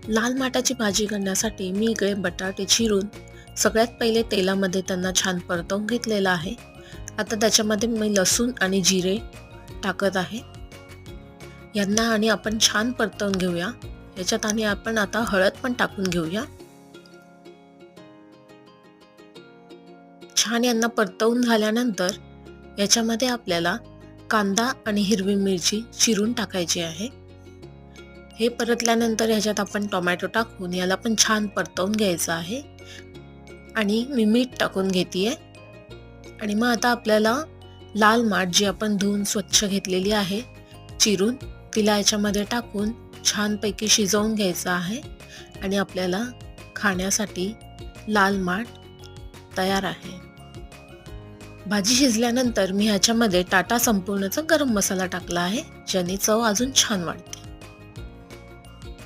लाल माटाची भाजी करण्यासाठी मी इकडे बटाटे चिरून सगळ्यात पहिले तेलामध्ये त्यांना छान परतवून घेतलेलं आहे. आता त्याच्यामध्ये मी लसूण आणि जिरे टाकत आहे. यांना आणि आपण छान परतवून घेऊया. याच्यात आणि आपण आता हळद पण टाकून घेऊया. छान यांना परतवून झाल्यानंतर याच्यामध्ये आपल्याला कांदा आणि हिरवी मिरची चिरून टाकायची आहे. हे परतल्यानंतर ह्याच्यात आपण टोमॅटो टाकून याला पण छान परतवून घ्यायचं आहे. आणि मी मीठ टाकून घेतेय. आणि मग आता आपल्याला लाल माठ जी आपण धुवून स्वच्छ घेतलेली आहे चिरून, तिला याच्यामध्ये टाकून छानपैकी शिजवून घ्यायचं आहे. आणि आपल्याला खाण्यासाठी लाल माठ तयार आहे. भाजी शिजल्यानंतर मी ह्याच्यामध्ये टाटा संपूर्णचा गरम मसाला टाकला आहे, ज्याने चव अजून छान वाढते.